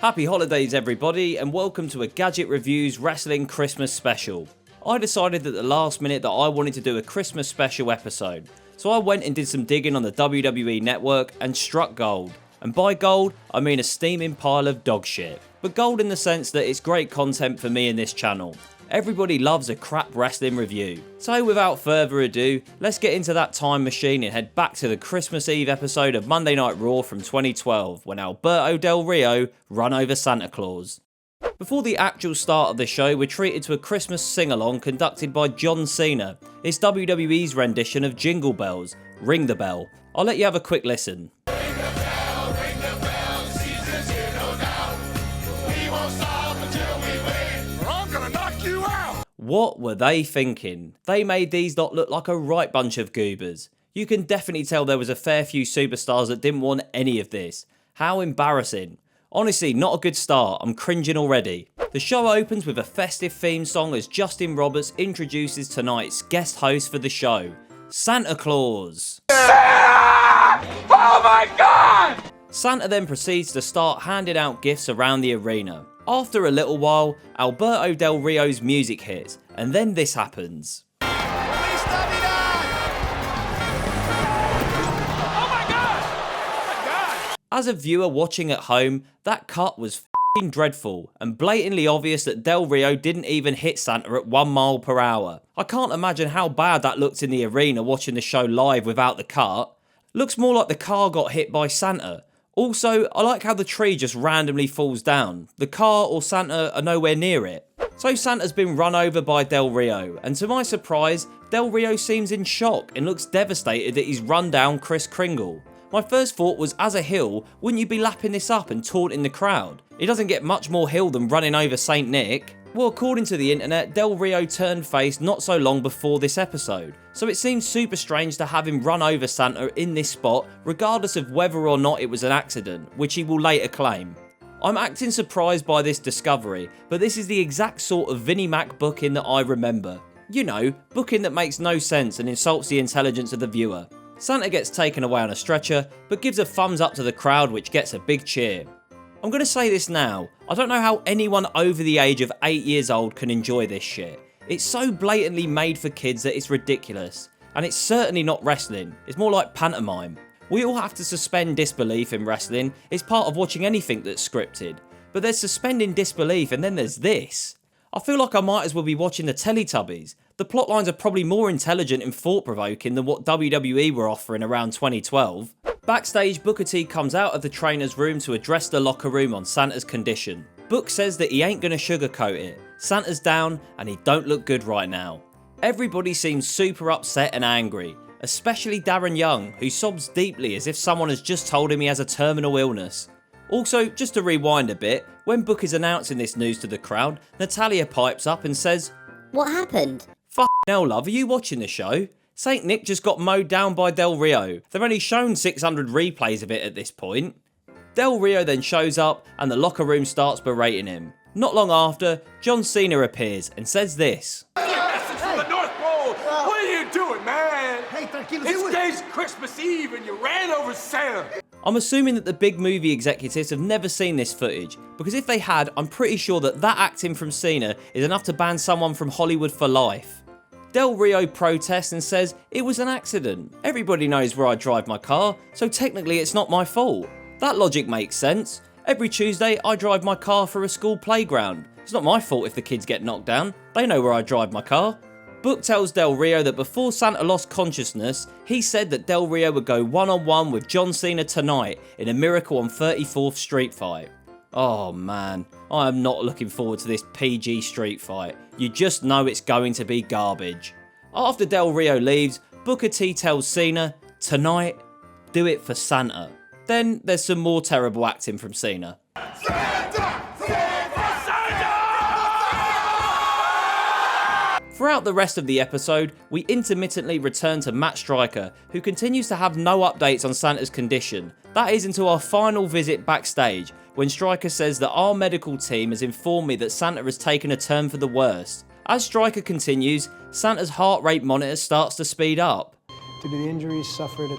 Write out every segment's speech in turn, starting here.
Happy holidays everybody, and welcome to a Gadget Reviews Wrestling Christmas special. I decided at the last minute that I wanted to do a Christmas special episode, so I went and did some digging on the WWE network and struck gold. And by gold, I mean a steaming pile of dog shit. But gold in the sense that it's great content for me and this channel. Everybody loves a crap wrestling review. So without further ado, let's get into that time machine and head back to the Christmas Eve episode of Monday Night Raw from 2012 when Alberto Del Rio run over Santa Claus. Before the actual start of the show, we're treated to a Christmas sing-along conducted by John Cena. It's WWE's rendition of Jingle Bells, Ring the Bell. I'll let you have a quick listen. What were they thinking? They made these lot look like a right bunch of goobers. You can definitely tell there was a fair few superstars that didn't want any of this. How embarrassing. Honestly, not a good start. I'm cringing already. The show opens with a festive theme song as Justin Roberts introduces tonight's guest host for the show, Santa Claus. Santa! Oh my God! Santa then proceeds to start handing out gifts around the arena. After a little while, Alberto Del Rio's music hits, and then this happens. Oh my God! Oh my God! As a viewer watching at home, that cut was f***ing dreadful, and blatantly obvious that Del Rio didn't even hit Santa at 1 mile per hour. I can't imagine how bad that looked in the arena watching the show live without the cut. Looks more like the car got hit by Santa. Also, I like how the tree just randomly falls down. The car or Santa are nowhere near it. So Santa's been run over by Del Rio, and to my surprise, Del Rio seems in shock and looks devastated that he's run down Kris Kringle. My first thought was, as a heel, wouldn't you be lapping this up and taunting the crowd? It doesn't get much more heel than running over Saint Nick. Well, according to the internet, Del Rio turned face not so long before this episode, so it seems super strange to have him run over Santa in this spot, regardless of whether or not it was an accident, which he will later claim. I'm acting surprised by this discovery, but this is the exact sort of Vinnie Mac booking that I remember. You know, booking that makes no sense and insults the intelligence of the viewer. Santa gets taken away on a stretcher, but gives a thumbs up to the crowd, which gets a big cheer. I'm going to say this now, I don't know how anyone over the age of 8 years old can enjoy this shit. It's so blatantly made for kids that it's ridiculous. And it's certainly not wrestling, it's more like pantomime. We all have to suspend disbelief in wrestling, it's part of watching anything that's scripted. But there's suspending disbelief and then there's this. I feel like I might as well be watching the Teletubbies. The plotlines are probably more intelligent and thought-provoking than what WWE were offering around 2012. Backstage, Booker T comes out of the trainer's room to address the locker room on Santa's condition. Book says that he ain't gonna sugarcoat it. Santa's down and he don't look good right now. Everybody seems super upset and angry, especially Darren Young, who sobs deeply as if someone has just told him he has a terminal illness. Also, just to rewind a bit, when Book is announcing this news to the crowd, Natalya pipes up and says, "What happened?" "F***ing hell, love, are you watching the show? Saint Nick just got mowed down by Del Rio. They've only shown 600 replays of it at this point." Del Rio then shows up and the locker room starts berating him. Not long after, John Cena appears and says this. The North Pole! What are you doing, man? It's today's Christmas Eve and you ran over Santa! I'm assuming that the big movie executives have never seen this footage, because if they had, I'm pretty sure that acting from Cena is enough to ban someone from Hollywood for life. Del Rio protests and says it was an accident. Everybody knows where I drive my car, so technically it's not my fault. That logic makes sense. Every Tuesday I drive my car for a school playground. It's not my fault if the kids get knocked down. They know where I drive my car. Book tells Del Rio that before Santa lost consciousness, he said that Del Rio would go one-on-one with John Cena tonight in a Miracle on 34th Street fight. Oh man, I am not looking forward to this PG street fight. You just know it's going to be garbage. After Del Rio leaves, Booker T tells Cena, "Tonight, do it for Santa." Then there's some more terrible acting from Cena. Santa! Santa! Santa! Throughout the rest of the episode, we intermittently return to Matt Striker, who continues to have no updates on Santa's condition. That is until our final visit backstage, when Striker says that our medical team has informed me that Santa has taken a turn for the worst. As Striker continues, Santa's heart rate monitor starts to speed up. Due to the injuries suffered at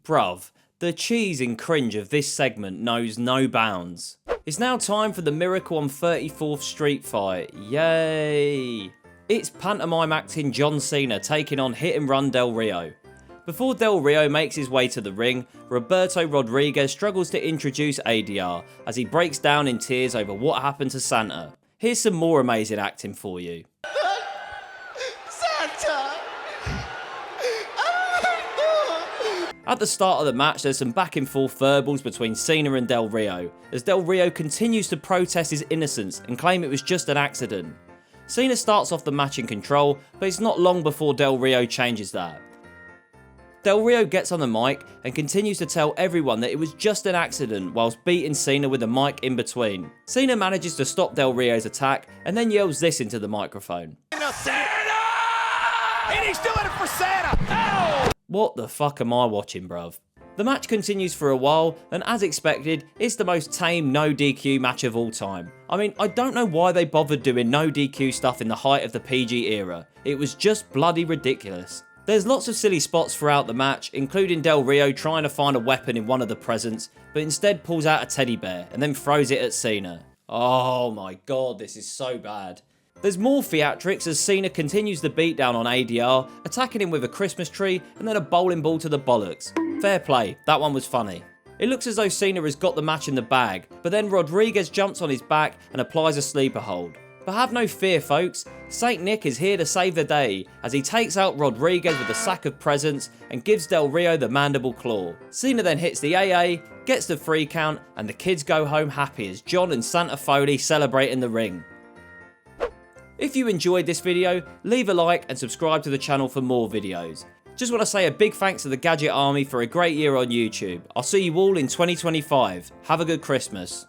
Bruv, the cheese and cringe of this segment knows no bounds. It's now time for the Miracle on 34th Street fight. Yay! It's pantomime acting John Cena taking on Hit and Run Del Rio. Before Del Rio makes his way to the ring, Roberto Rodriguez struggles to introduce ADR as he breaks down in tears over what happened to Santa. Here's some more amazing acting for you. Santa! At the start of the match, there's some back and forth verbals between Cena and Del Rio, as Del Rio continues to protest his innocence and claim it was just an accident. Cena starts off the match in control, but it's not long before Del Rio changes that. Del Rio gets on the mic and continues to tell everyone that it was just an accident whilst beating Cena with the mic in between. Cena manages to stop Del Rio's attack and then yells this into the microphone. Santa! And he's doing it for Santa! Ow! What the fuck am I watching, bruv? The match continues for a while, and as expected, it's the most tame no DQ match of all time. I mean, I don't know why they bothered doing no DQ stuff in the height of the PG era. It was just bloody ridiculous. There's lots of silly spots throughout the match, including Del Rio trying to find a weapon in one of the presents, but instead pulls out a teddy bear and then throws it at Cena. Oh my god, this is so bad. There's more theatrics as Cena continues the beatdown on ADR, attacking him with a Christmas tree and then a bowling ball to the bollocks. Fair play, that one was funny. It looks as though Cena has got the match in the bag, but then Rodriguez jumps on his back and applies a sleeper hold. But have no fear, folks, Saint Nick is here to save the day as he takes out Rodriguez with a sack of presents and gives Del Rio the mandible claw. Cena then hits the AA, gets the 3 count, and the kids go home happy as John and Santa Foley celebrate in the ring. If you enjoyed this video, leave a like and subscribe to the channel for more videos. Just want to say a big thanks to the Gadget Army for a great year on YouTube. I'll see you all in 2025. Have a good Christmas.